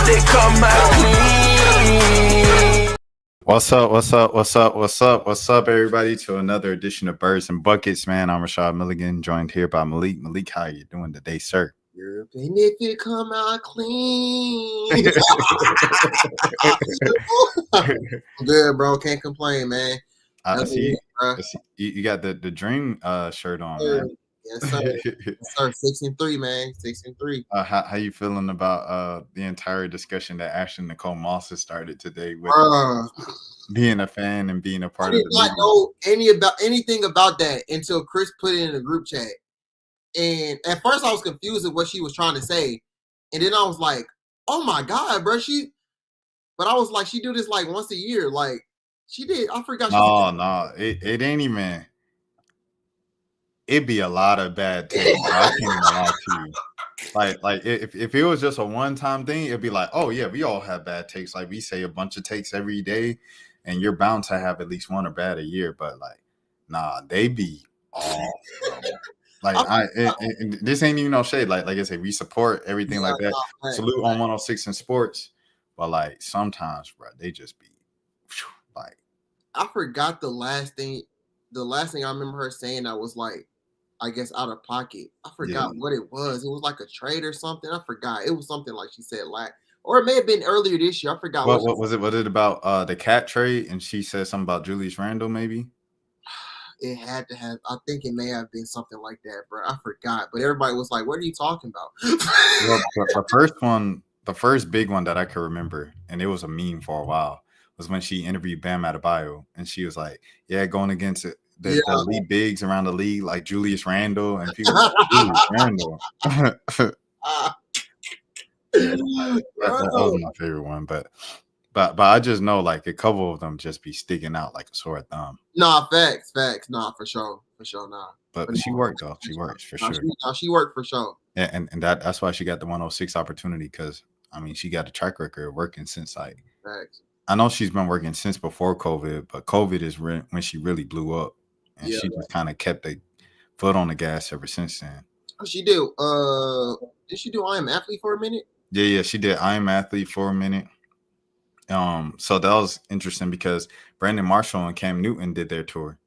they come out clean. What's up? What's up? What's up? What's up? What's up, everybody? To another edition of Birds and Buckets, man. I'm Rashad Milligan, joined here by Malik. Malik, how you doing today, sir? And if it come out clean, good, bro. Can't complain, man. I see. You got the dream shirt on, man. Yes, sir. Yes, sir. 6-3, man. 6-3. How you feeling about the entire discussion that Ashley Nicole Moss has started today with being a fan and being a part of the I did not know anything about that until Chris put it in the group chat. And at first I was confused at what she was trying to say. And then I was like, oh my God, bro. But I was like, she do this like once a year. Like she did. I forgot. No. It ain't even. It'd be a lot of bad takes. I can't even lie to you. Like if it was just a one-time thing, it'd be like, oh yeah, we all have bad takes. Like we say a bunch of takes every day, and you're bound to have at least one or bad a year. But like, nah, they be all like this ain't even no shade. Like I say, we support everything like that. Salute on 106 in sports, but like sometimes, bro, they just be like. I forgot the last thing. The last thing I remember her saying that was like, I guess out of pocket. I forgot what it was. It was like a trade or something. I forgot. It was something like she said or it may have been earlier this year. I forgot. What was it? Was it about the cat trade? And she said something about Julius Randle, maybe? It had to have. I think it may have been something like that, bro. I forgot. But everybody was like, what are you talking about? Well, the first big one that I could remember, and it was a meme for a while, was when she interviewed Bam Adebayo. And she was like, yeah, going against it. The lead bigs around the league like Julius Randle and people like Julius Randle. That was my favorite one, but I just know like a couple of them just be sticking out like a sore thumb. Nah, facts. Nah, for sure, nah. But she worked though. She works for sure. She worked for sure. And that's why she got the 106 opportunity, because I mean she got a track record of working since like. Facts. I know she's been working since before COVID, but COVID is when she really blew up. And she just kind of kept a foot on the gas ever since then. Oh, she did. Did she do I Am Athlete for a minute? Yeah, she did I Am Athlete for a minute. So that was interesting because Brandon Marshall and Cam Newton did their tour.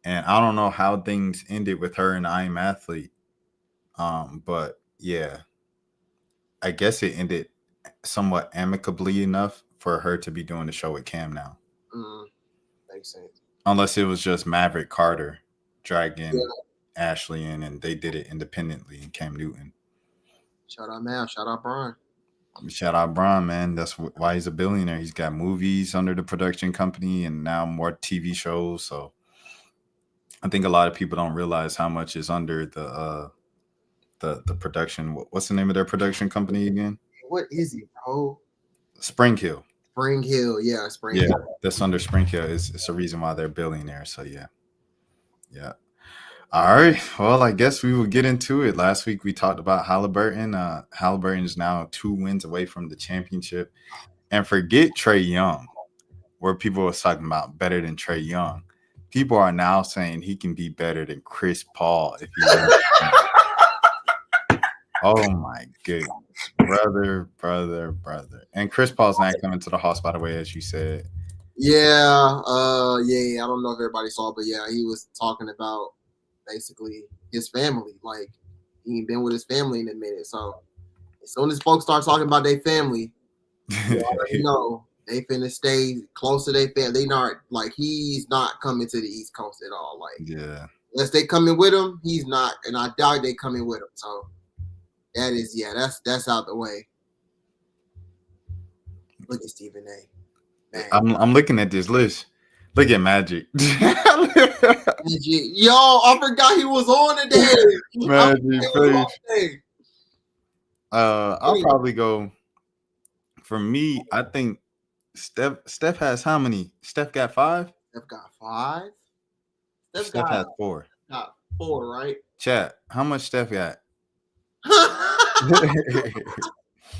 And I don't know how things ended with her and I Am Athlete. But yeah, I guess it ended somewhat amicably enough for her to be doing the show with Cam now. Makes sense. Unless it was just Maverick Carter dragging Ashley in, and they did it independently in Cam Newton. Shout out Mal. Shout out Brian. Shout out Brian, man. That's why he's a billionaire. He's got movies under the production company and now more TV shows. So I think a lot of people don't realize how much is under the production. What's the name of their production company again? What is it, bro? Spring Hill. Spring Hill, yeah, Spring Hill. Yeah, that's under Spring Hill. It's a reason why they're billionaires. So yeah. All right. Well, I guess we will get into it. Last week we talked about Halliburton. Halliburton is now 2 wins away from the championship. And forget Trae Young, where people was talking about better than Trae Young. People are now saying he can be better than Chris Paul if he wants to. Oh my goodness. Brother. And Chris Paul's not coming to the house, by the way, as you said. Yeah. I don't know if everybody saw, but yeah, he was talking about basically his family. Like he ain't been with his family in a minute. So as soon as folks start talking about their family, you already know they finna stay close to their family. They not like he's not coming to the East Coast at all. Like unless they coming with him, he's not, and I doubt they coming with him. So that is that's out the way. Look at Stephen A. I'm looking at this list. Look at Magic. Yo, I forgot he was on today. Magic. I'll probably go. For me, I think Steph has how many? Steph got 5? Steph got 5. Steph has 4. Got 4, right? Chat. How much Steph got?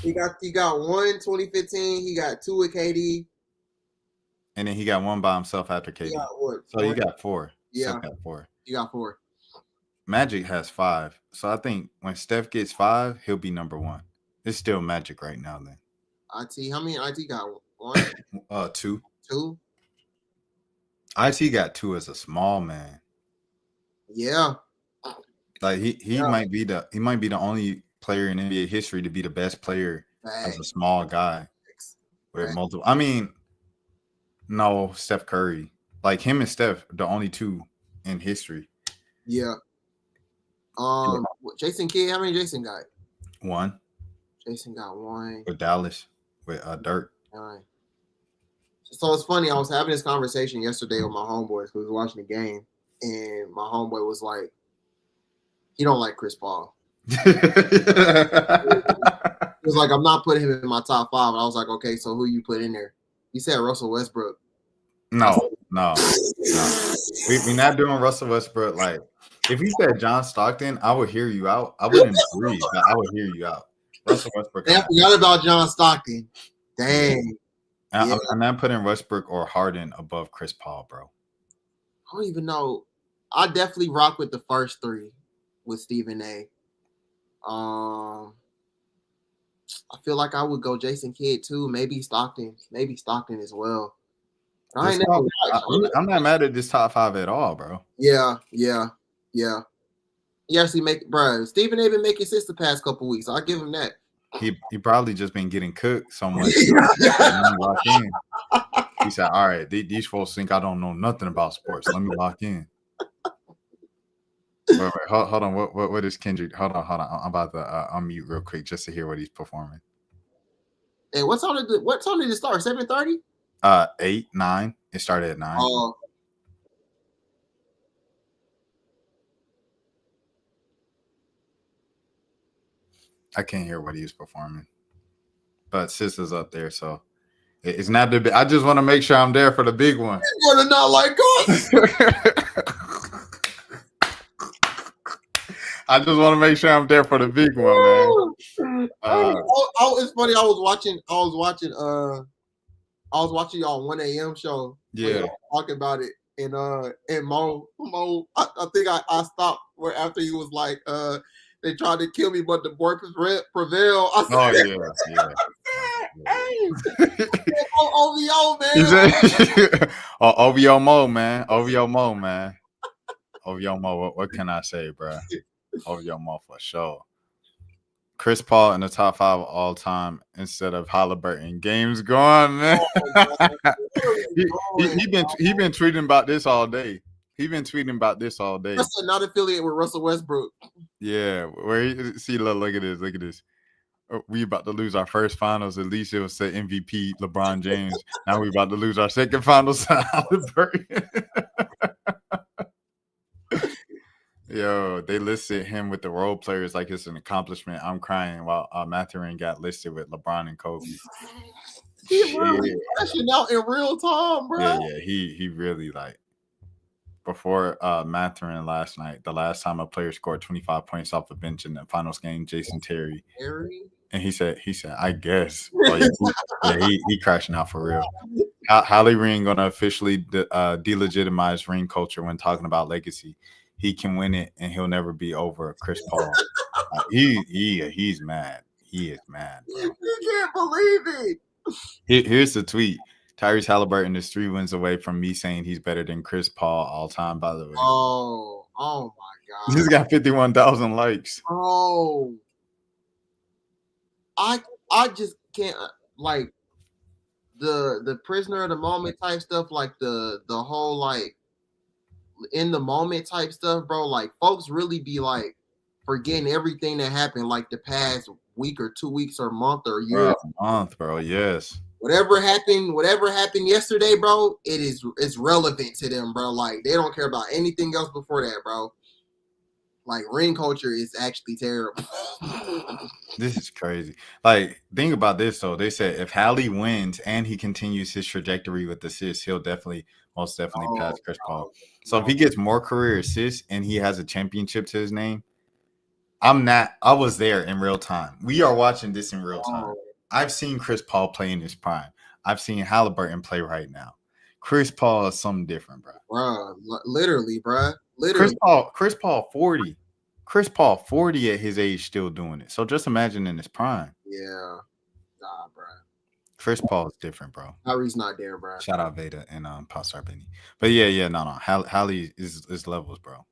He got 1 2015. He got 2 with KD. And then he got 1 by himself after KD. So he got 4. Yeah. Steph got 4. He got 4. Magic has 5. So I think when Steph gets 5, he'll be number 1. It's still Magic right now then. IT. How many IT got? One, Two. two. IT got two as a small man. Yeah. Like he might be the only player in NBA history to be the best player as a Facts. small guy with multiple. I mean, no, Steph Curry. Like him and Steph, the only two in history. Yeah. Jason Kidd. How many Jason got? One Jason got one. with Dallas with Dirk. Nine. So it's funny. I was having this conversation yesterday with my homeboys who was watching the game, and my homeboy was like, "He don't like Chris Paul." He was like, "I'm not putting him in my top 5." And I was like, "Okay, so who you put in there?" He said Russell Westbrook. No. We're not doing Russell Westbrook. Like, if he said John Stockton, I would hear you out. I wouldn't agree, but I would hear you out. Russell Westbrook. I forgot about John Stockton. Dang. Yeah. I'm not putting Westbrook or Harden above Chris Paul, bro. I don't even know. I definitely rock with the first three with Stephen A. I feel like I would go Jason Kidd too. Maybe Stockton as well. I'm not mad at this top 5 at all, bro. Yeah. He actually Stephen A been making sense the past couple weeks. I'll give him that. He probably just been getting cooked so much. He said, "All right, these folks think I don't know nothing about sports. Let me lock in." Wait, hold on. What is Kendrick? Hold on. I'm about to unmute real quick just to hear what he's performing. Hey, what time did it start? 7:30? 8, 9. It started at 9. Oh. I can't hear what he was performing, but Sis is up there, so it's not the. I just want to make sure I'm there for the big one. You're gonna not like us. I just want to make sure I'm there for the big one, man. It's funny. I was watching y'all 1 a.m. show. Yeah, talking about it, and Mo, I think I stopped where after he was like, they tried to kill me, but the boy prevail. I said, OVO, man. OVO Mo, man. OVO Mo, man. OVO Mo. What can I say, bro? OVO Mo for sure. Chris Paul in the top 5 of all time instead of Halliburton. Game's gone, man. he been tweeting about this all day. That's not affiliated with Russell Westbrook. Yeah, look at this. We about to lose our first finals. At least it was say MVP LeBron James. Now we about to lose our second finals to Halliburton. Yo, they listed him with the role players like it's an accomplishment. I'm crying while Mathurin got listed with LeBron and Kobe. He really crashing out in real time, bro. Yeah. He really like before Mathurin last night. The last time a player scored 25 points off the bench in the finals game, Jason Terry. And he said, I guess. He crashing out for real. Halle Ring gonna officially delegitimize ring culture when talking about legacy. He can win it, and he'll never be over Chris Paul. He's mad. He is mad, bro. You can't believe it. Here's the tweet. Tyrese Halliburton is 3 wins away from me saying he's better than Chris Paul all time, by the way. Oh my God. He's got 51,000 likes. Oh. I just can't like the prisoner of the moment type stuff, like the whole like in the moment type stuff, bro. Like folks really be like forgetting everything that happened like the past week or 2 weeks or month or year. Bro. Yes. Whatever happened yesterday, bro, it's relevant to them, bro. Like they don't care about anything else before that, bro. Like ring culture is actually terrible. This is crazy. Like, think about this though. They said if Halle wins and he continues his trajectory with assists, he'll most definitely pass Chris Paul. So if he gets more career assists and he has a championship to his name, I was there in real time. We are watching this in real time. I've seen Chris Paul play in his prime. I've seen Halliburton play right now. Chris Paul is something different, bro. Bro, literally, bro. Literally. Chris Paul 40. Chris Paul 40 at his age still doing it. So just imagine in his prime. Yeah. Nah, bro. Chris Paul is different, bro. Kyrie's not there, bro. Shout out Veda and Paul Sarbini. But yeah, no. Hallie is levels, bro.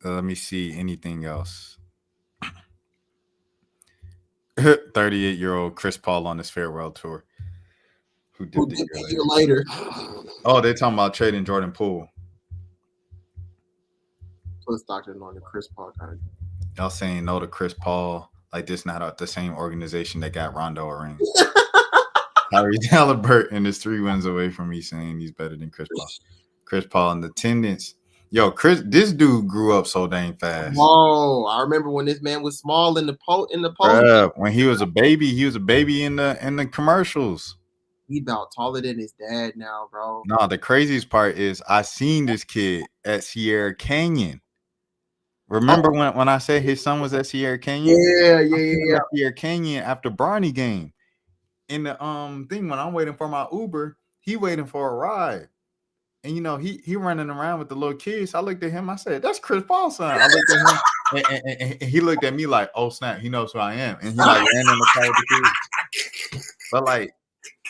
Let me see anything else. 38-year-old Chris Paul on his farewell tour. Who Who dipped a did year a year later? later? Oh, they're talking about trading Jordan Poole. Plus, Doctor on the Chris Paul kind of. Y'all saying no to Chris Paul? Like this not the same organization that got Rondo a ring. Tyrese Halliburton is 3 wins away from me saying he's better than Chris Paul. Chris Paul in attendance. Yo, this dude grew up so dang fast. Whoa! I remember when this man was small in the post. Bruh, when he was a baby in the commercials. He about taller than his dad now, bro. No, the craziest part is I seen this kid at Sierra Canyon. Remember when I said his son was at Sierra Canyon? Yeah. At Sierra Canyon after Bronny game. In the thing when I'm waiting for my Uber, he waiting for a ride. And you know, he running around with the little kids. I looked at him, I said, that's Chris Paul's son. I looked at him and he looked at me like, oh snap, he knows who I am. And he like ran in the car with the kids. But like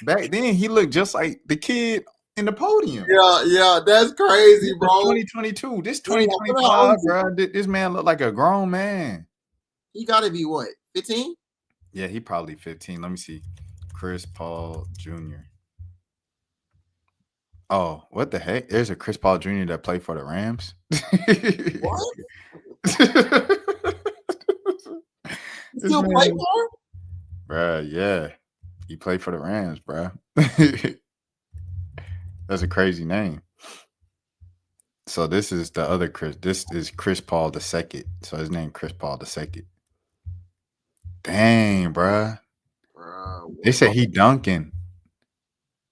back then he looked just like the kid in the podium. Yeah, that's crazy, bro. 2022. This 2025, bro. This man looked like a grown man. He gotta be what, 15? Yeah, he probably 15. Let me see. Chris Paul Jr. Oh, what the heck? There's a Chris Paul Jr. that played for the Rams. What? He still play for? Bruh, yeah. He played for the Rams, bruh. That's a crazy name. So this is the other Chris. This is Chris Paul II. So his name Chris Paul II. Dang, bruh. They said he dunking.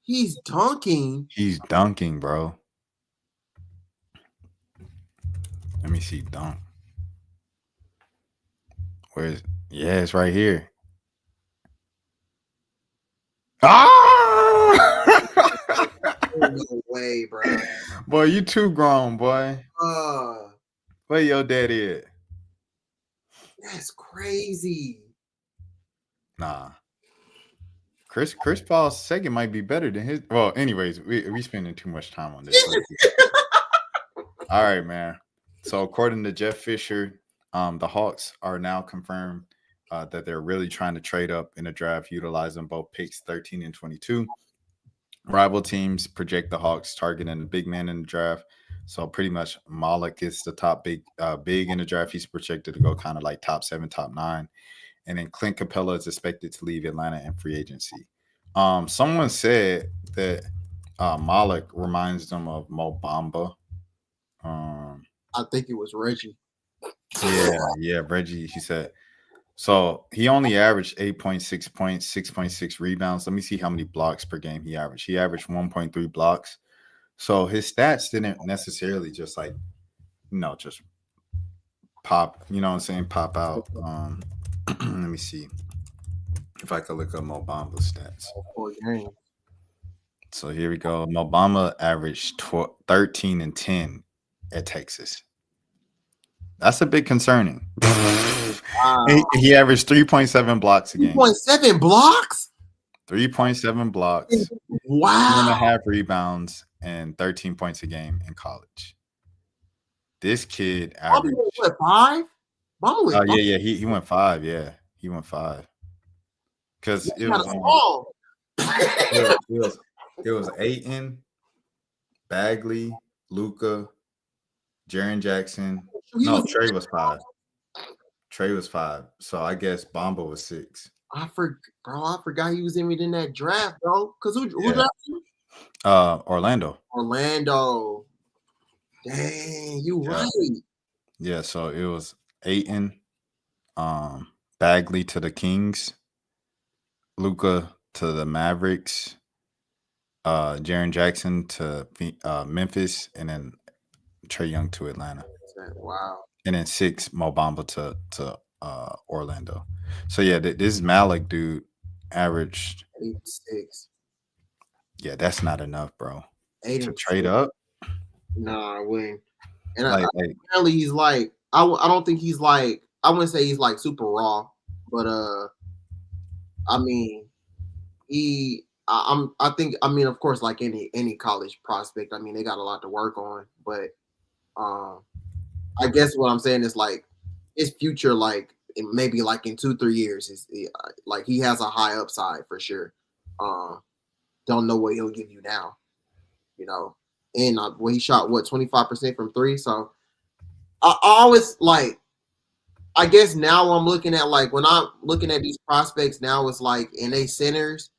He's dunking. He's dunking, bro. Let me see dunk. Where's yeah, it's right here. Ah! No way, bro. Boy, you too grown, boy. Where your daddy at? That's crazy. Nah. Chris Paul II might be better than his. Well, anyways, we spending too much time on this. All right, man. So according to Jeff Fisher, the Hawks are now confirmed that they're really trying to trade up in the draft, utilizing both picks 13 and 22. Rival teams project the Hawks targeting the big man in the draft. So pretty much Malik is the top big in the draft. He's projected to go kind of like top 7, top 9. And then Clint Capella is expected to leave Atlanta in free agency. Someone said that Malik reminds them of Mo Bamba. I think it was Reggie. Yeah, Reggie. He said so. He only averaged 8.6 points, 6.6 rebounds. Let me see how many blocks per game he averaged. He averaged 1.3 blocks. So his stats didn't necessarily just like, just pop. You know what I'm saying? Pop out. Let me see if I could look up Mo Bamba's stats. So here we go. Mo Bamba averaged 13 and 10 at Texas. That's a bit concerning. Wow. He averaged 3.7 blocks a game. 3.7 blocks? 3.7 blocks. Wow. 2.5 rebounds and 13 points a game in college. This kid averaged what, 5? Yeah. He went 5. Yeah, he went 5. Because it was Ayton, Bagley, Luka, Jaren Jackson. No, Trey was 5. Trey was 5. So I guess Bamba was 6. I forgot he was in that draft, bro. Because who drafted him? Orlando. Dang, you right. Yeah, so it was Ayton, Bagley to the Kings, Luka to the Mavericks, Jaren Jackson to Memphis, and then Trae Young to Atlanta. Wow. And then 6 Mo Bamba to Orlando. So yeah, this Malik dude averaged 8-6. Yeah, that's not enough, bro. 8 to trade up. Nah, I wouldn't. And apparently he's like, I don't think he's like, I wouldn't say he's like super raw, but I mean, I think, I mean, of course, like any college prospect, I mean, they got a lot to work on, but um, I guess what I'm saying is like his future, like maybe like in 2-3 years, is like he has a high upside for sure. Don't know what he'll give you now, you know. And well, he shot what 25% from three, so I always like. I guess now I'm looking at like when I'm looking at these prospects now, it's like in they centers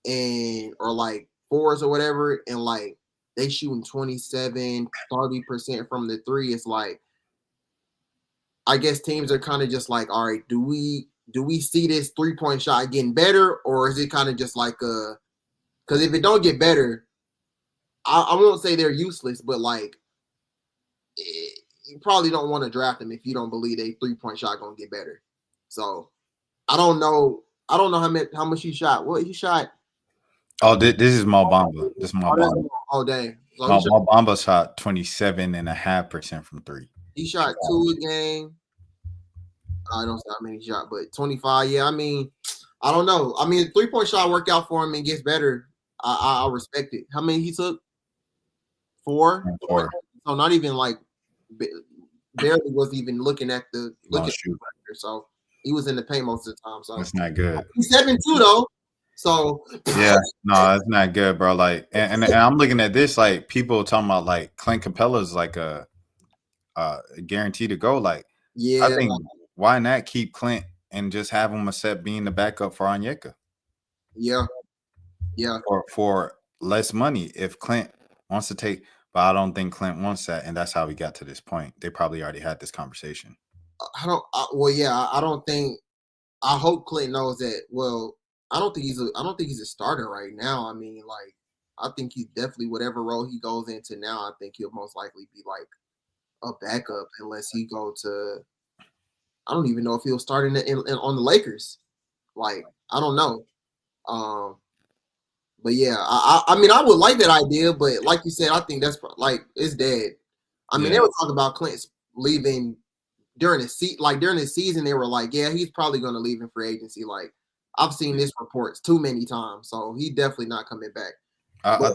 and or like fours or whatever, and like they shooting 27-30% from the three. It's like I guess teams are kind of just like, all right, do we see this 3-point shot getting better, or is it kind of just like because if it don't get better, I won't say they're useless, but like you probably don't want to draft them if you don't believe a 3-point shot gonna get better. So I don't know. I don't know how much he shot. What he shot? Oh, this is Mo Bamba. This is Mo Bamba. Oh dang! So Mo Bamba shot 27.5% from three. he shot 2 a game. I don't know how many he shot, but 25. Yeah, I mean, I don't know. I mean, 3-point shot work out for him and gets better. I respect it. How many he took? 4. 4. So not even like barely was even looking at the so he was in the paint most of the time. So that's not good. He's 7-2 though. So yeah, no, it's not good, bro. Like, and I'm looking at this like people talking about like Clint Capella's like a guarantee to go. Like, yeah, I think why not keep Clint and just have him accept being the backup for Onyeka? Yeah. For less money if Clint wants to take. But I don't think Clint wants that, and that's how we got to this point. They probably already had this conversation. I don't think. I hope Clint knows that. Well, I don't think he's a starter right now. I mean, like, I think he's definitely whatever role he goes into now. I think he'll most likely be like a backup unless he go to. I don't even know if he'll start on the Lakers. Like, I don't know. But yeah, I mean, I would like that idea, but like you said, I think that's like it's dead. I mean, they were talking about Clint's leaving during the season. They were like, yeah, he's probably going to leave in free agency. Like, I've seen this reports too many times, so he definitely not coming back. I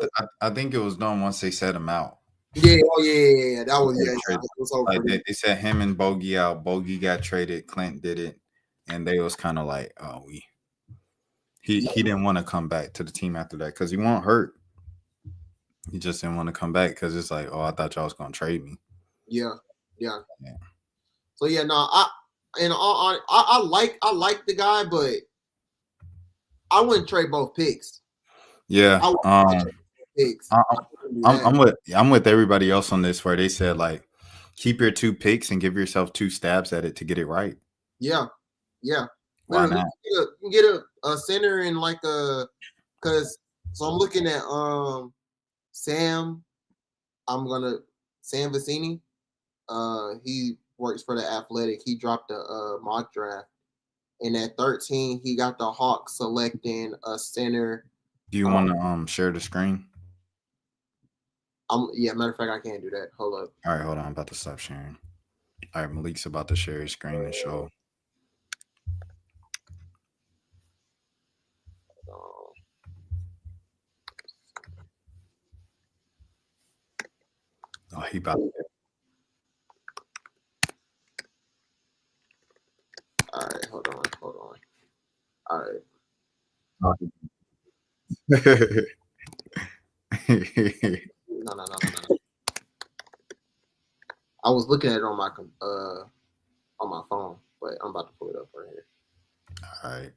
think it was done once they set him out. Yeah, that was it was over. Like they set him and Bogey out. Bogey got traded. Clint did it, and they was kind of like, oh, he didn't want to come back to the team after that because he won't hurt. He just didn't want to come back because it's like, oh, I thought y'all was gonna trade me. Yeah. So yeah, no, I like the guy, but I wouldn't trade both picks. Yeah. I'm with everybody else on this where they said like keep your 2 picks and give yourself 2 stabs at it to get it right. Yeah. Why not? You can get a center and like because so I'm looking at Sam Vecini. He works for the Athletic. He dropped a mock draft. And at 13, he got the Hawks selecting a center. Do you want to share the screen? Matter of fact, I can't do that. Hold up. All right, hold on. I'm about to stop sharing. All right, Malik's about to share his screen and show. Oh, he about to. All right, hold on. All right. No. I was looking at it on my phone, but I'm about to pull it up right here. All right.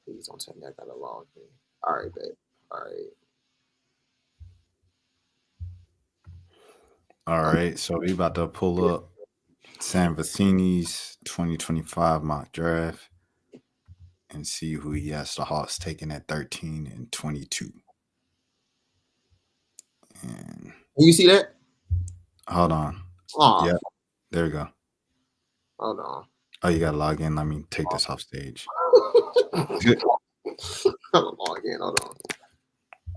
Please don't tell me I got a log in. All right, babe. All right. So we about to pull up Sam Vecini's 2025 mock draft and see who he has the Hawks taking at 13 and 22. And you see that? Hold on. Oh, yeah. There we go. Hold on. Oh, you gotta log in. Let me take this off stage. Log in. Hold on.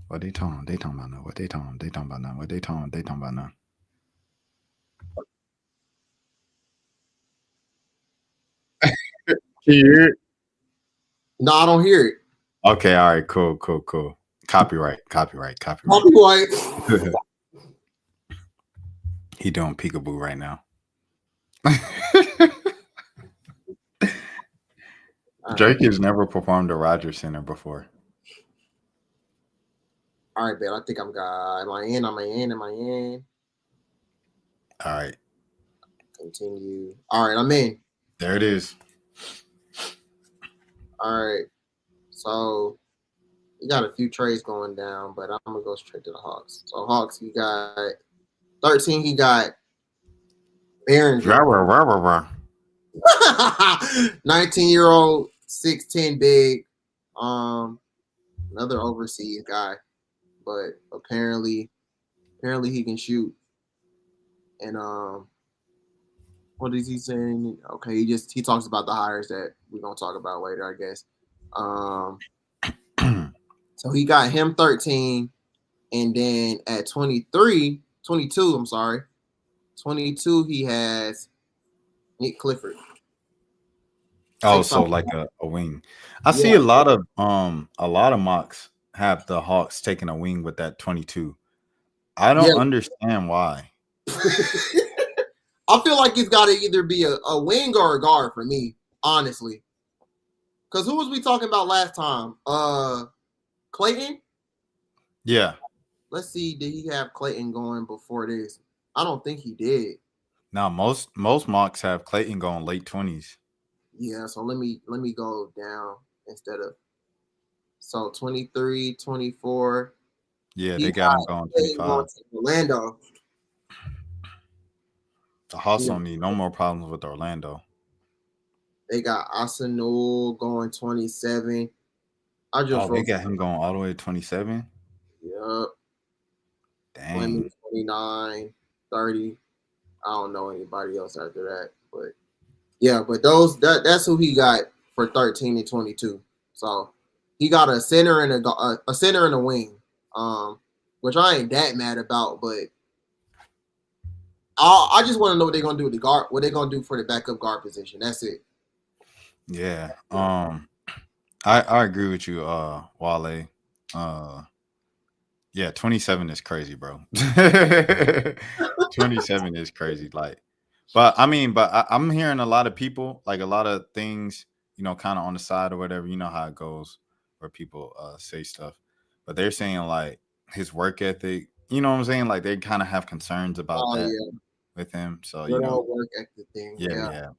What they talking about now? What they talking about now? Can you hear it? No, I don't hear it. Okay, all right, cool. Copyright. Copyright. He doing peekaboo right now. Drake has never performed at Rogers Center before. All right, man. I think I'm got. Am I in? Am I in? Am I in? All right. Continue. All right, I'm in. There it is. All right. So you got a few trades going down, but I'm gonna go straight to the Hawks. So Hawks, he got 13. He got Behringer. 19-year-old, 6'10" big. Another overseas guy, but apparently he can shoot. And what is he saying? Okay, he talks about the hires that we're gonna talk about later, I guess. So he got him 13, and then at 22, I'm sorry, 22, he has Nick Clifford. Oh, so like a wing. I see a lot of mocks have the Hawks taking a wing with that 22. I don't understand why. I feel like it's got to either be a wing or a guard for me, honestly. Because who was we talking about last time? Clayton? Yeah. Let's see. Did he have Clayton going before this? I don't think he did. Now most mocks have Clayton going late 20s. Yeah, so let me go down instead of 23, 24. Yeah, they got him going 25. Orlando. The Hawks don't need no more problems with Orlando. They got Arsenal going 27. They got him going all the way to 27? Yep. Dang. 29, 30. I don't know anybody else after that, but yeah, but that's who he got for 13 and 22. So he got a center and a center and a wing, which I ain't that mad about, but I just want to know what they're gonna do with the guard, what they're gonna do for the backup guard position. That's it. Yeah. I agree with you, Wale. Yeah, 27 is crazy, bro. 27 is crazy. Like, but I mean, I'm hearing a lot of people, like a lot of things, kind of on the side or whatever. You know how it goes, where people say stuff, but they're saying like his work ethic. You know what I'm saying? Like they kind of have concerns about that with him. So work ethic thing. Yeah.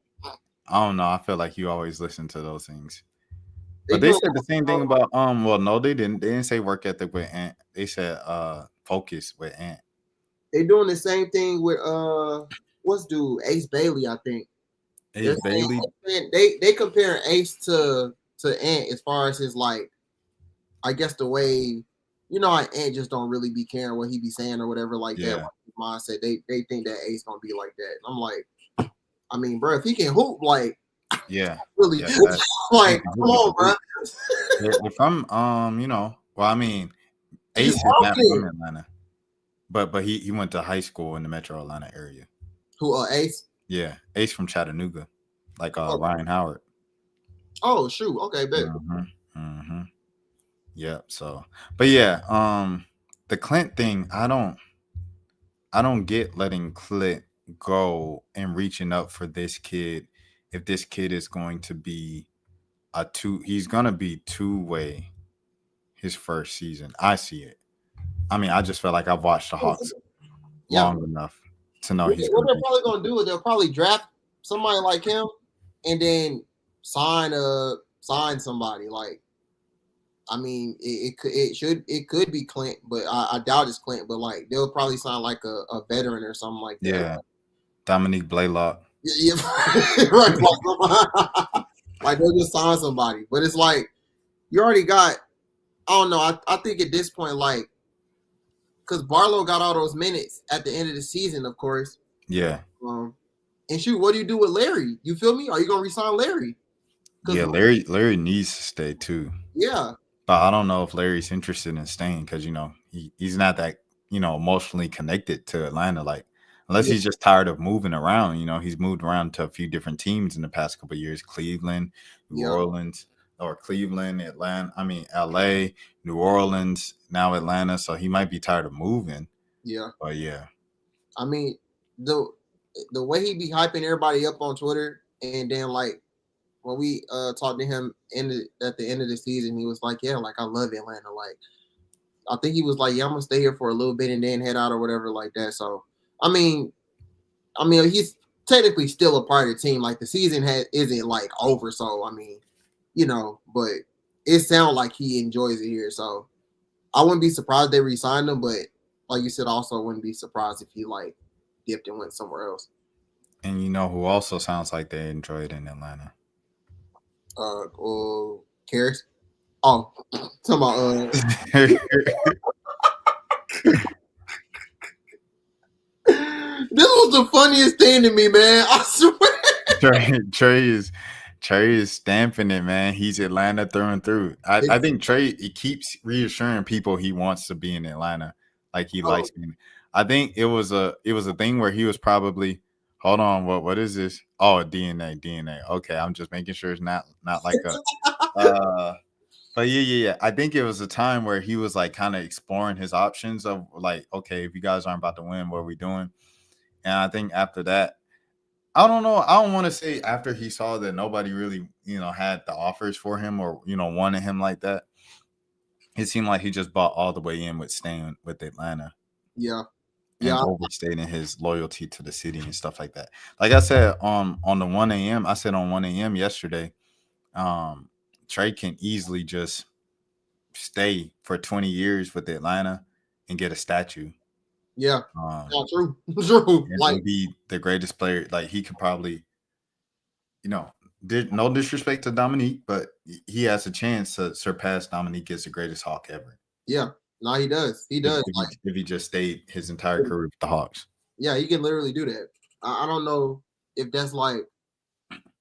I don't know. I feel like you always listen to those things. But they said the same thing about well, no, they didn't. They didn't say work ethic with Ant. They said focus with Ant. They doing the same thing with what's dude? Ace Bailey, I think. Ace Bailey. They compare Ace to Ant as far as his, like, I guess the way, how Ant just don't really be caring what he be saying or whatever like that mindset. They think that Ace gonna be like that. And I'm like, I mean, bro, if he can hoop, like, really, like, come on, bro. If I'm, well, I mean, Ace is not from Atlanta, but he went to high school in the Metro Atlanta area. Who, Ace? Yeah, Ace from Chattanooga, like Ryan Howard. Oh shoot, okay, bet. Yeah. So, but yeah, the Clint thing, I don't get letting Clint go and reaching up for this kid if this kid is going to be he's gonna be two-way his first season. I see it. I mean, I just felt like I've watched the Hawks long enough to know what they're probably gonna do is they'll probably draft somebody like him and then sign somebody. Like, I mean, it could be Clint, but I doubt it's Clint. But like, they'll probably sign like a veteran or something like that. Yeah, Dominique Blaylock. Yeah, right. Like they'll just sign somebody, but it's like you already got. I don't know. I think at this point, like, because Barlow got all those minutes at the end of the season, of course. Yeah. And shoot, what do you do with Larry? You feel me? Are you gonna resign Larry? Yeah, Larry needs to stay too. Yeah. But I don't know if Larry's interested in staying because he's not that emotionally connected to Atlanta. Like, unless he's just tired of moving around. He's moved around to a few different teams in the past couple of years: Cleveland, New Orleans. or Cleveland, Atlanta. I mean, L.A., New Orleans, now Atlanta. So he might be tired of moving. Yeah. But yeah, I mean, the way he be hyping everybody up on Twitter, and then like when we talked to him at the end of the season, he was like, "Yeah, like I love Atlanta." Like I think he was like, "Yeah, I'm gonna stay here for a little bit and then head out or whatever like that." So I mean, he's technically still a part of the team. Like the season isn't like over, so I mean, but it sounds like he enjoys it here. So I wouldn't be surprised they re-signed him, but like you said, also wouldn't be surprised if he like dipped and went somewhere else. and you know who also sounds like they enjoy it in Atlanta? Cares. Oh, talking about this was the funniest thing to me, man. I swear. Trey is stamping it, man. He's Atlanta through and through. I think Trey, he keeps reassuring people he wants to be in Atlanta, like he likes being. I think it was a thing where he was probably, hold on, what is this? Oh, DNA. Okay, I'm just making sure it's not like a but yeah. I think it was a time where he was like kind of exploring his options of like, okay, if you guys aren't about to win, what are we doing? And I think after that, I don't know. I don't want to say after he saw that nobody really, had the offers for him or, wanted him like that. It seemed like he just bought all the way in with staying with Atlanta Yeah. and Yeah. overstating his loyalty to the city and stuff like that. Like I said, on the 1 a.m., I said on 1 a.m. yesterday, Trey can easily just stay for 20 years with Atlanta and get a statue. Yeah. True. And be the greatest player. Like he could probably, no disrespect to Dominique, but he has a chance to surpass Dominique as the greatest Hawk ever. Yeah. No, he does. He does. If he just stayed his entire career with the Hawks. Yeah, he can literally do that. I don't know if that's like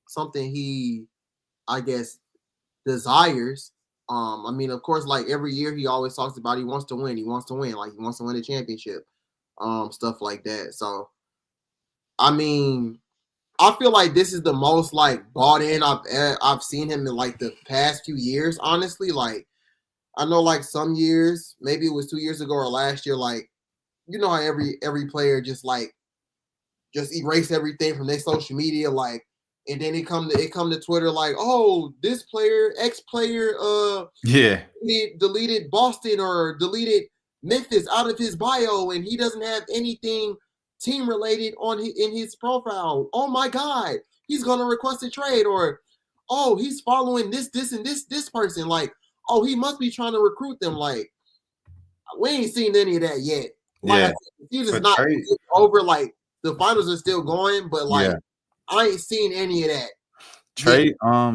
something he, I guess, desires. I mean, of course, like every year he always talks about he wants to win. He wants to win. Like he wants to win a championship. Stuff like that. So, I mean, I feel like this is the most like bought in I've seen him in like the past few years. Honestly, like I know like some years, maybe it was 2 years ago or last year, like how every player just erase everything from their social media, like, and then it come to Twitter like, oh, this player, X player, yeah, deleted Boston or deleted Memphis out of his bio, and he doesn't have anything team related in his profile. Oh my God, he's gonna request a trade, or oh, he's following this and this person. Like, oh, he must be trying to recruit them. Like, we ain't seen any of that yet. Like, yeah, the season's not over. Like, the finals are still going, but like, I ain't seen any of that. Trey,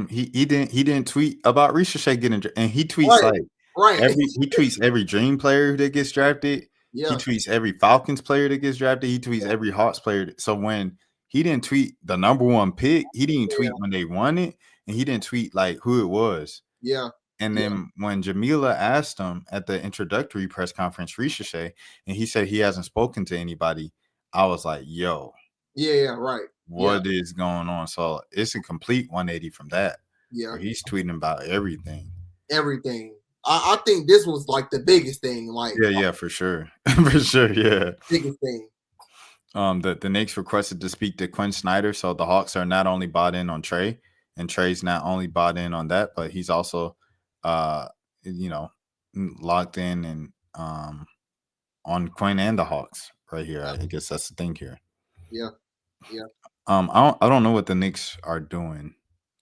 he didn't tweet about Ricochet getting, and he tweets he tweets every Dream player that gets drafted. Yeah. He tweets every Falcons player that gets drafted. He tweets every Hawks player. So when he didn't tweet the number one pick, he didn't tweet when they won it, and he didn't tweet like who it was. Yeah. And then when Jamila asked him at the introductory press conference, Ricochet, and he said he hasn't spoken to anybody, I was like, yo. Yeah, right. What is going on? So it's a complete 180 from that. Yeah. Where he's tweeting about everything. Everything. I think this was like the biggest thing. Like, yeah, for sure. For sure, yeah. Biggest thing. The Knicks requested to speak to Quinn Snyder. So the Hawks are not only bought in on Trey, and Trey's not only bought in on that, but he's also locked in and on Quinn and the Hawks right here. I guess that's the thing here. Yeah. I don't know what the Knicks are doing.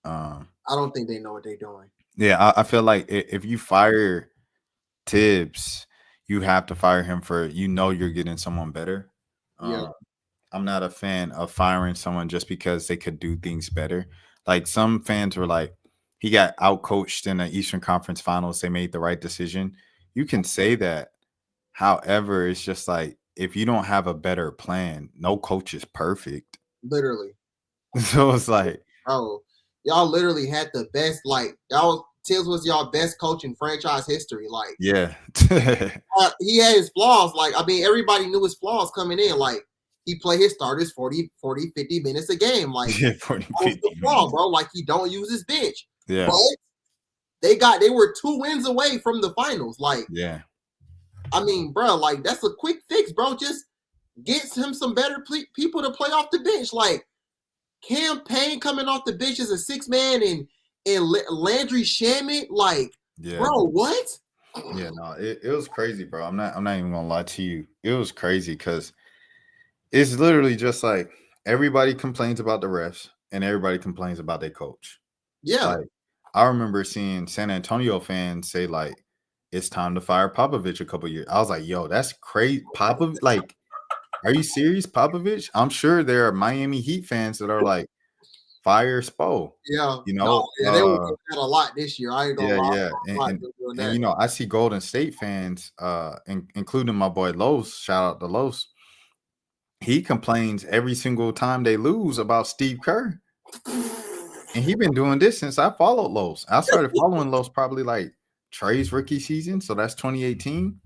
I don't think they know what they're doing. Yeah, I feel like if you fire Tibbs, you have to fire him for you're getting someone better. Yeah. I'm not a fan of firing someone just because they could do things better. Like some fans were like, he got outcoached in the Eastern Conference Finals. They made the right decision. You can say that. However, it's just like if you don't have a better plan, no coach is perfect. Literally. So it's like, oh, y'all literally had the best. Like Tibbs was y'all best coach in franchise history. Like, yeah, he had his flaws. Like, I mean, everybody knew his flaws coming in. Like, he played his starters 40, 50 minutes a game. Like, 40, 50 flaw, bro. Like, he don't use his bench. Yeah. But They were 2 wins away from the finals. Like, Yeah. I mean, bro, like that's a quick fix, bro. Just get him some better people to play off the bench. Like Cam Payne coming off the bench as a 6-man and Landry Shamet. Like, Yeah. bro, what? Yeah, no, it was crazy, bro. I'm not even gonna lie to you. It was crazy because it's literally just like everybody complains about the refs and everybody complains about their coach. Yeah, Like I remember seeing San Antonio fans say like it's time to fire Popovich a couple years. I was like, yo, that's crazy. Popovich, like, are you serious, Popovich? I'm sure there are Miami Heat fans that are like, fire Spo. yeah. You No, know, yeah, they were doing that a lot this year. I ain't gonna yeah, lie, yeah, a lot doing and that. you know, I see Golden State fans, including my boy Los. Shout out to Los. He complains every single time they lose about Steve Kerr, and he been doing this since I followed Los. I started following Los probably like Trey's rookie season, so that's 2018.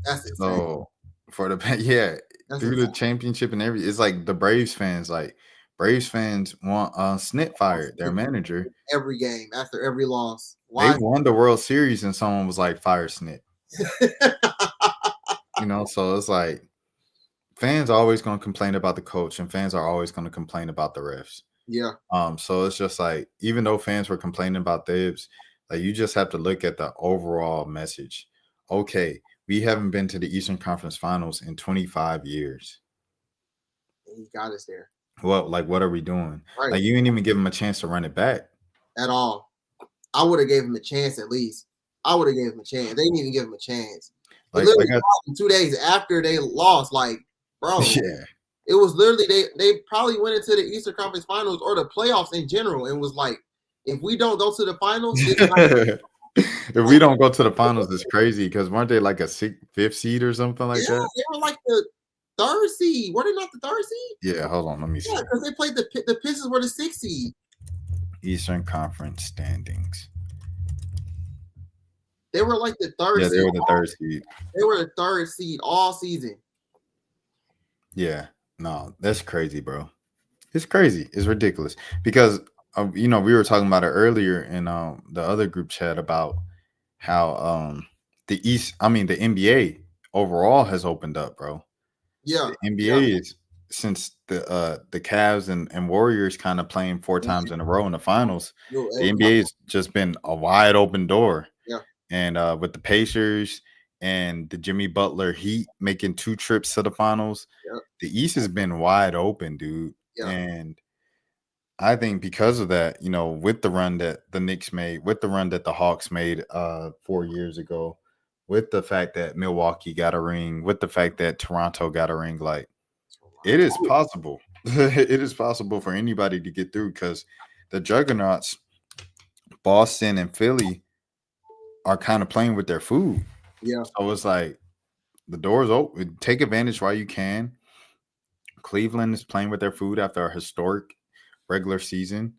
That's insane. So for the yeah, That's through insane. the championship and everything, it's like the Braves fans, like Braves fans want Snit fired, their manager. Every game after every loss. They Why? won the World Series and someone was like, fire Snit. You know, so it's like fans are always going to complain about the coach and fans are always going to complain about the refs. Yeah, So it's just like, even though fans were complaining about Thibs, like you just have to look at the overall message. Okay, we haven't been to the Eastern Conference Finals in 25 years. he got us there. Well, like, what are we doing? Right. Like, you didn't even give him a chance to run it back. At all. I would have gave him a chance at least. I would have gave him a chance. They didn't even give him a chance. He Like, literally lost 2 days after they lost. Like, bro, yeah. it was literally they probably went into the Eastern Conference Finals or the playoffs in general and was like, if we don't go to the finals, If we don't go to the finals, it's crazy because weren't they like a fifth seed or something like yeah, that? they were like the 3rd seed. Were they not the 3rd seed? Yeah, hold on, let me see. Yeah, because they played the Pistons were the 6th seed. Eastern Conference standings. They were like the 3rd Yeah, seed. they were the 3rd seed. They were the 3rd seed all season. Yeah, no, that's crazy, bro. It's crazy. It's ridiculous because you know, we were talking about it earlier in the other group chat about how the NBA overall has opened up, bro. Yeah. The NBA is, since the Cavs and Warriors kind of playing 4 times in a row in the finals, the NBA has just been a wide open door. Yeah. And with the Pacers and the Jimmy Butler Heat making 2 trips to the finals, the East has been wide open, dude. Yeah. And I think because of that, you know, with the run that the Knicks made, with the run that the Hawks made 4 years ago, with the fact that Milwaukee got a ring, with the fact that Toronto got a ring, like, it is possible. It is possible for anybody to get through because the juggernauts, Boston and Philly, are kind of playing with their food. Yeah. So it's like the door's open. Take advantage while you can. Cleveland is playing with their food after a historic regular season.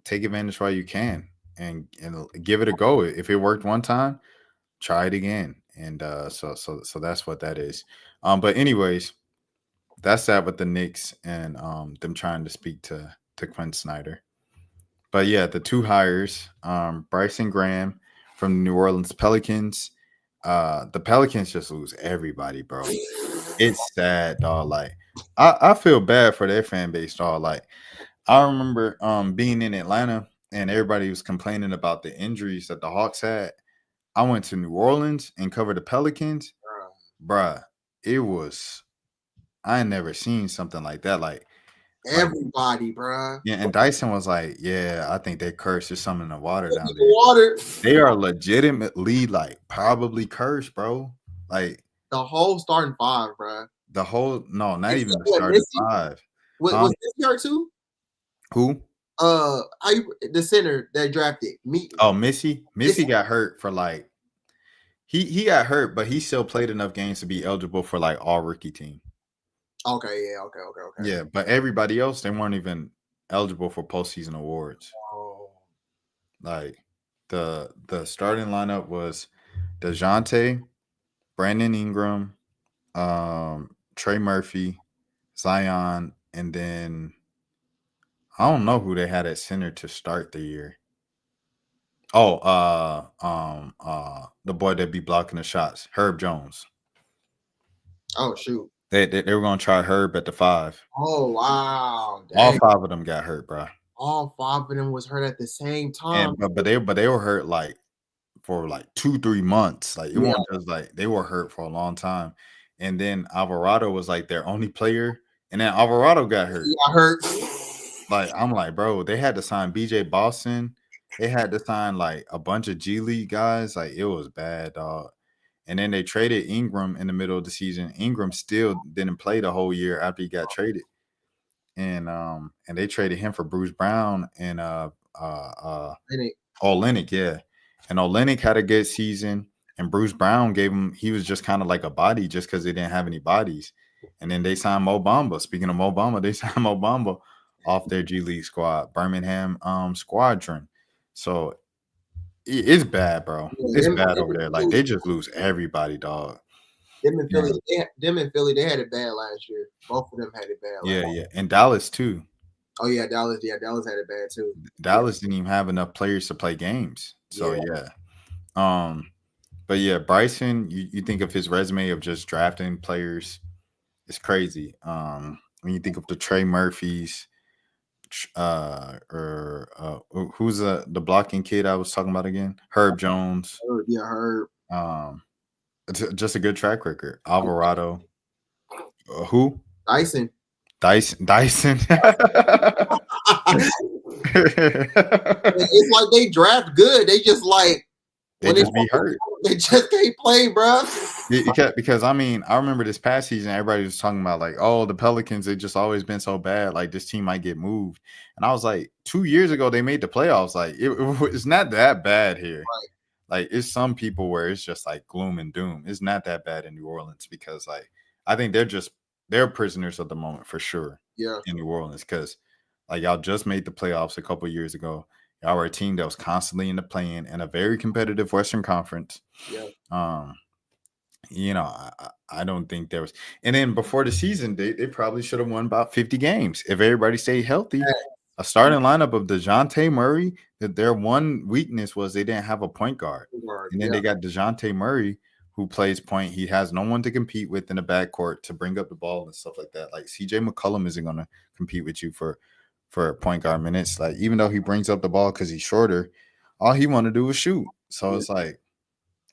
Take advantage while you can and give it a go. If it worked one time, try it again. And so that's what that is. But anyways, that's that with the Knicks and them trying to speak to Quinn Snyder. But yeah, the 2 hires, Bryson Graham from the New Orleans Pelicans. The Pelicans just lose everybody, bro. It's sad, dog. Like, I feel bad for their fan base, dog. Like, I remember being in Atlanta and everybody was complaining about the injuries that the Hawks had. I went to New Orleans and covered the Pelicans. Bruh, it was, I ain't never seen something like that. Like everybody, bruh. Yeah, and Dyson was like, yeah, I think they cursed. There's something in the water down there. Water. They are legitimately like probably cursed, bro. Like the whole starting 5, bruh. The whole not It's even the what, starting Missy? 5. Was this hurt too? Who? The center that drafted me. Oh, Missy. Missy got hurt for like he got hurt, but he still played enough games to be eligible for like all rookie team. Okay, yeah, okay. Yeah, but everybody else, they weren't even eligible for postseason awards. Oh. Like the starting lineup was DeJounte, Brandon Ingram, Trey Murphy, Zion, and then I don't know who they had at center to start the year. Oh, the boy that be blocking the shots, Herb Jones. Oh shoot. They were gonna try Herb at the 5. Oh wow. All Dang. 5 of them got hurt, bro. All five of them was hurt at the same time. And but they were hurt like for like 2-3 months. Like it Yeah, wasn't just like they were hurt for a long time. And then Alvarado was like their only player, and then Alvarado got hurt. he got hurt. Like I'm like, bro, they had to sign BJ Boston. They had to sign like a bunch of G League guys. Like it was bad, dog. And then they traded Ingram in the middle of the season. Ingram still didn't play the whole year after he got traded. And they traded him for Bruce Brown and And Olenek, yeah. And Olenek had a good season, and Bruce Brown gave him. He was just kind of like a body, just because they didn't have any bodies. And then they signed Mo Bamba. Speaking of Mo Bamba, they signed Mo Bamba off their G League squad, Birmingham Squadron. So it's bad, bro. yeah, It's bad over there. Like they just lose everybody, dog. them in Yeah, Philly, them in Philly, they had it bad last year. Both of them had it bad last yeah, year. yeah. And Dallas too. Oh yeah, Dallas. Yeah, Dallas had it bad too. Dallas didn't even have enough players to play games. So Yeah, yeah. But yeah, Bryson, you think of his resume of just drafting players, it's crazy. When you think of the Trey Murphys, or who's the blocking kid I was talking about again? Herb Jones. yeah, Herb. Um, it's just a good track record. Alvarado. Who? Dyson. Dyson. It's like they draft good. They just like They just be hurt. they just can't play, bro. Because I mean, I remember this past season, everybody was talking about like, oh, the Pelicans, they just always been so bad. Like this team might get moved. And I was like, 2 years ago, they made the playoffs. Like it's not that bad here. Right. Like it's some people where it's just like gloom and doom. It's not that bad in New Orleans because like I think they're prisoners of the moment for sure Yeah, in New Orleans because like y'all just made the playoffs a couple years ago. Y'all were a team that was constantly in the play-in and a very competitive Western Conference. yeah. Um, I don't think there was. And then before the season, they probably should have won about 50 games if everybody stayed healthy. A starting lineup of DeJounte Murray, that their one weakness was they didn't have a point guard. And then Yeah. they got DeJounte Murray, who plays point. He has no one to compete with in the backcourt to bring up the ball and stuff like that. Like CJ McCollum isn't going to compete with you for point guard minutes. Like even though he brings up the ball because he's shorter, all he want to do is shoot. So it's like,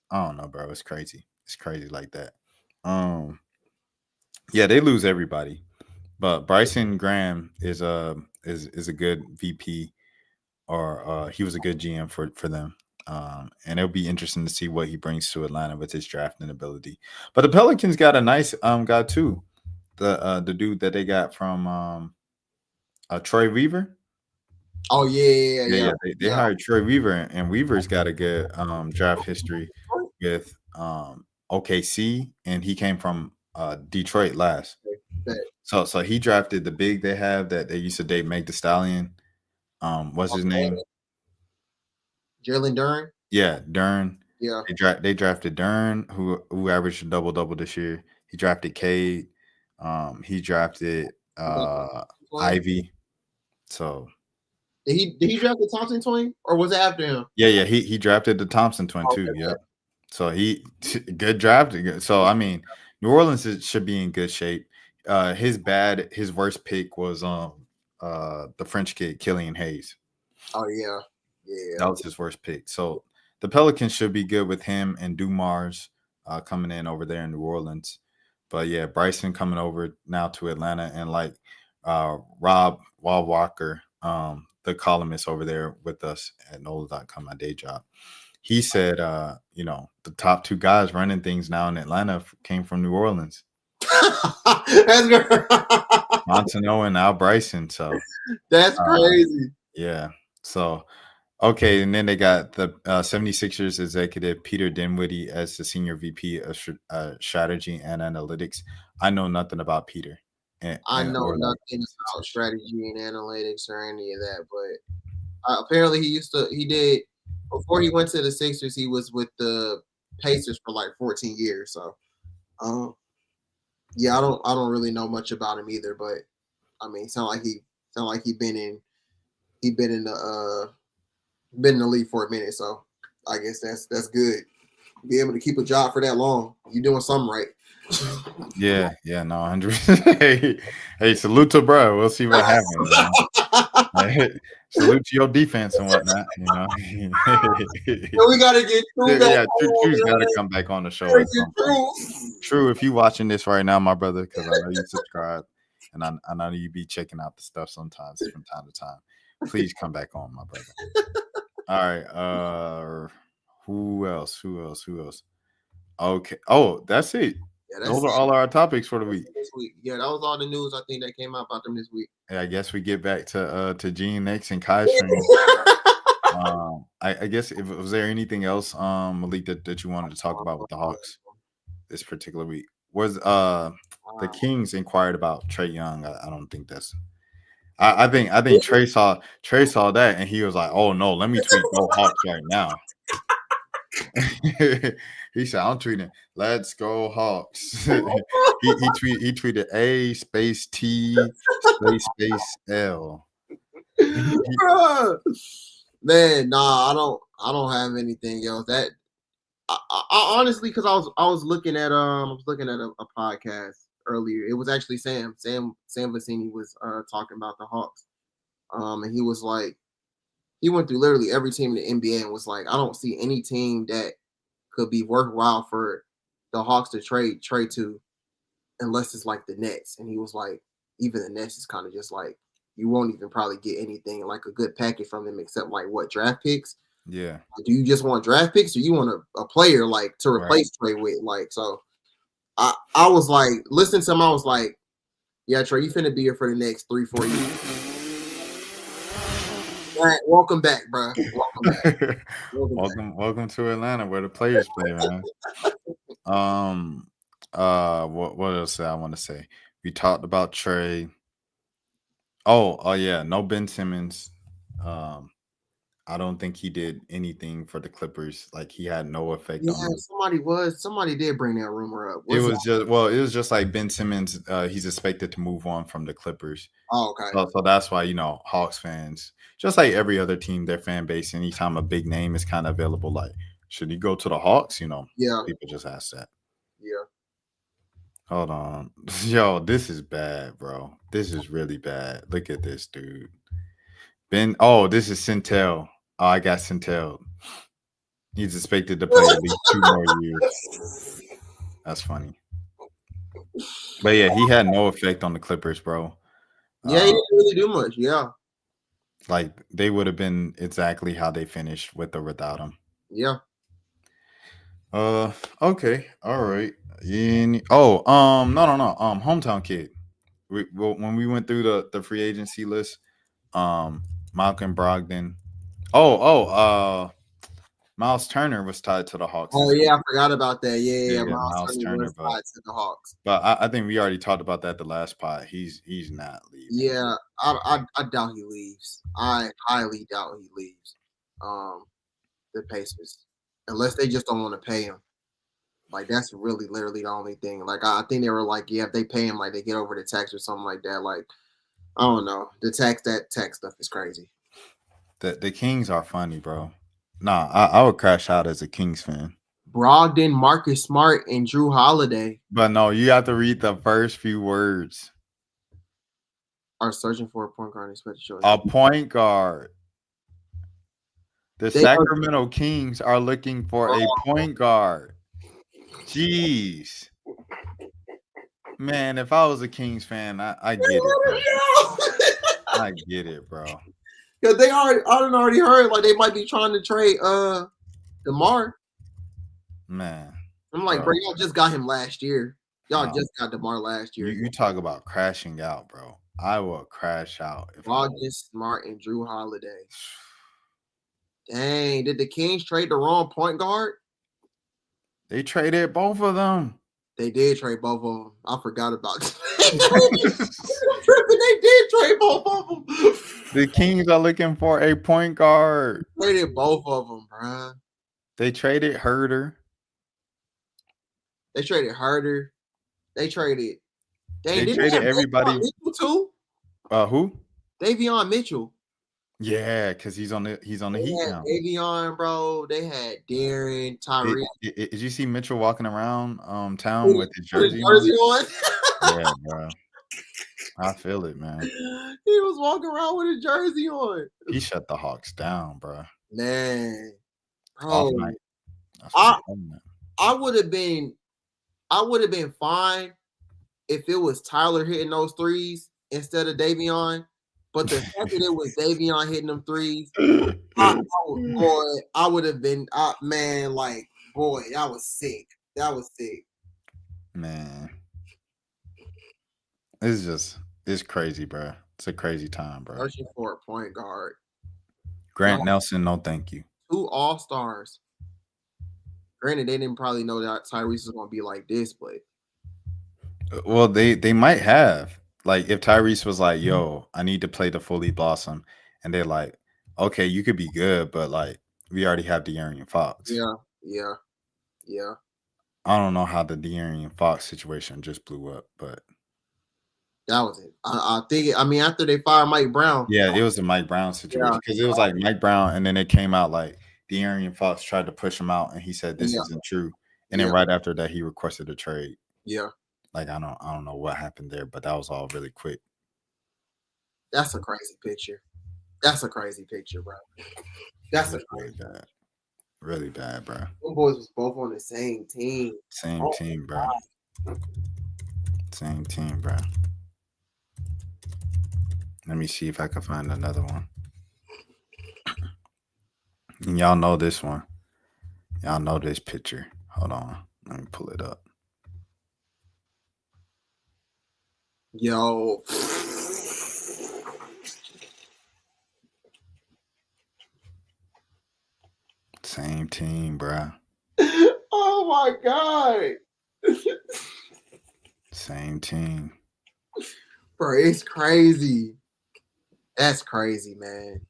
I don't know, bro. It's crazy. It's crazy like that. Yeah, they lose everybody. But Bryson Graham is a good VP, or he was a good GM for them. And it'll be interesting to see what he brings to Atlanta with his drafting ability. But the Pelicans got a nice guy too. The dude that they got from Troy Weaver. Oh yeah, Yeah. They hired Troy Weaver, and Weaver's got a good draft history with OKC, and he came from Detroit last. So he drafted the big they have that they used to date Meg the Stallion. What's his name? Jalen Duren. Yeah, Dern. Yeah. They drafted Dern, who averaged a double this year. He drafted Cade. He drafted Ivy. So Did he draft the Thompson twin, or was it after him? yeah. He drafted the Thompson twin too. Okay. Yeah. So good draft. So I mean, New Orleans should be in good shape. His worst pick was the French kid Killian Hayes. Oh yeah. That was his worst pick. So the Pelicans should be good with him and Dumars coming in over there in New Orleans. But yeah, Bryson coming over now to Atlanta, and like Rob Walker, the columnist over there with us at NOLA.com, my day job. He said, the top two guys running things now in Atlanta came from New Orleans. Montano and Al Bryson. So that's crazy. Yeah. So, okay. And then they got the 76ers executive Peter Dinwiddie as the senior VP of strategy and analytics. I know nothing about Peter. I know nothing about strategy and analytics or any of that, but apparently he did before he went to the Sixers. He was with the Pacers for like 14 years. So, yeah, I don't really know much about him either, but I mean, sound like he been in Been in the league for a minute, so I guess that's good. Be able to keep a job for that long, you're doing something right. Yeah, no, 100. Hey, salute to bro. We'll see what happens. You know? Salute to your defense and whatnot. You know. We gotta get True back Yeah, True's got to on. come back on the show Gotta at get some point. True. True, if you watching this right now, my brother, because I know you subscribe, and I know you be checking out the stuff sometimes from time to time. Please come back on, my brother. All right. Who else? Okay. Oh, that's it. Yeah, Those that's are it. all our topics for the week. This week. Yeah, that was all the news I think that came out about them this week. Yeah, I guess we get back to Gene X and Kai stream. I guess if was there anything else, Malik, that you wanted to talk about with the Hawks this particular week? Was the Kings inquired about Trae Young? I don't think that's. I think Trey saw that and he was like, "Oh no, let me tweet Go Hawks right now." He said, "I'm tweeting, let's go Hawks." he tweeted A space T space L. Man, nah, I don't have anything else. That I honestly, because I was looking at a podcast earlier. It was actually Sam Vecini was talking about the Hawks. And he was like, he went through literally every team in the NBA and was like, I don't see any team that could be worthwhile for the Hawks to trade to unless it's like the Nets. And he was like, even the Nets is kind of just like, you won't even probably get anything like a good package from them except like what, draft picks. Yeah. Do you just want draft picks or you want a player like to replace Trey with? Like, so I was like, listening to him, I was like, yeah, Trey, you finna be here for the next 3-4 years. Right, welcome back, bro. Welcome to Atlanta where the players play, man. What else did I want to say? We talked about Trey. Oh yeah, no Ben Simmons. I don't think he did anything for the Clippers. Like he had no effect on them. Somebody did bring that rumor up. It was just like Ben Simmons. He's expected to move on from the Clippers. Oh, okay. So that's why Hawks fans, just like every other team, their fan base, anytime a big name is kind of available, like should he go to the Hawks? Yeah. People just ask that. Yeah. Hold on, yo, this is bad, bro. This is really bad. Look at this, dude. Ben. Oh, this is Centel. Oh, I got Centel. He's expected to play at least 2 more years. That's funny. But yeah, he had no effect on the Clippers, bro. Yeah, he didn't really do much. Yeah. Like they would have been exactly how they finished with or without him. Yeah. Okay. All right. No. Hometown kid. When we went through the free agency list, Malcolm Brogdon. Miles Turner was tied to the Hawks. Oh yeah, I forgot about that. Yeah. Miles Turner was tied to the Hawks. But I think we already talked about that the last pod. He's not leaving. Yeah, I doubt he leaves. I highly doubt he leaves. The Pacers, unless they just don't want to pay him. Like that's really literally the only thing. Like I think they were like, yeah, if they pay him, like they get over the tax or something like that. Like I don't know, that tax stuff is crazy. The Kings are funny, bro. Nah, I would crash out as a Kings fan. Brogdon, Marcus Smart, and Drew Holiday. But no, you have to read the first few words. Are searching for a point guard. A point guard. The Sacramento Kings are looking for a point guard. Jeez. Man, if I was a Kings fan, I get it, bro. I get it, bro. Because I already heard like they might be trying to trade DeMar. Man. I'm like, bro, y'all just got him last year. Y'all just got DeMar last year. You talk about crashing out, bro. I will crash out. Marcus Smart and Drew Holiday. Dang, did the Kings trade the wrong point guard? They traded both of them. They did trade both of them. I forgot about that. They did trade both of them. The Kings are looking for a point guard. Traded both of them, bro. They traded Herter. They traded Herter. They traded. They traded everybody Mitchell too. Who? Davion Mitchell. Yeah, because he's on the They Heat had now. Davion, bro. They had Darren, Tyrese. Did you see Mitchell walking around town with his Put his jersey on? jersey on. Yeah, bro. I feel it, man. He was walking around with his jersey on. He shut the Hawks down, bro. Man, Off bro, night. That's what I'm I talking about. I would have been fine if it was Tyler hitting those threes instead of Davion. But the fact that it was Davion hitting them threes, I would have been, man, like, boy, that was sick. That was sick. Man, it's crazy, bro. It's a crazy time, bro. Searching for a point guard. Grant Y'all, Nelson, no thank you. 2 All-Stars. Granted, they didn't probably know that Tyrese was going to be like this, but Well, they might have. Like if Tyrese was like, "Yo, I need to play the fully blossom," and they're like, "Okay, you could be good, but like we already have De'Aaron Fox." yeah, yeah, yeah. I don't know how the De'Aaron Fox situation just blew up, but That was it. I think, I mean, after they fired Mike Brown, yeah, it was the Mike Brown yeah, situation because it was like Mike Brown, and then it came out like De'Aaron Fox tried to push him out, and he said this yeah, isn't true, and then yeah, right after that he requested a trade. yeah. Like I don't know what happened there, but that was all really quick. That's a crazy picture. That's a crazy picture, bro. That's a Really crazy. bad, really bad, bro. Them boys was both on the same team. Same Oh, team, bro. Same team, bro. Let me see if I can find another one. And y'all know this one. Y'all know this picture. Hold on. Let me pull it up. yo. Same team, bro. Oh my god. Same team. Bro, it's crazy. That's crazy, man.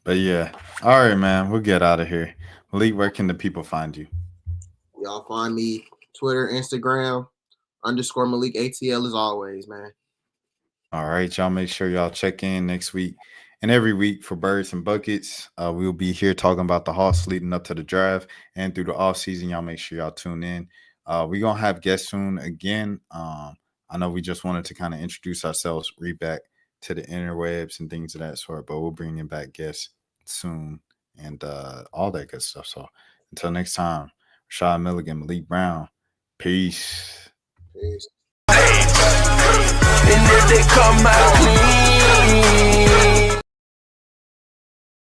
But yeah. All right, man. We'll get out of here. Malik, where can the people find you? Y'all find me Twitter, Instagram, _ Malik ATL as always, man. All right, y'all make sure y'all check in next week and every week for Birds and Buckets. We'll be here talking about the Hawks leading up to the draft and through the off season. Y'all make sure y'all tune in. We're going to have guests soon again. I know we just wanted to kind of introduce ourselves, read back to the interwebs and things of that sort, but we'll bring in back guests soon and all that good stuff. So until next time, Rashad Milligan, Malik Brown, peace. Peace. And if they come out clean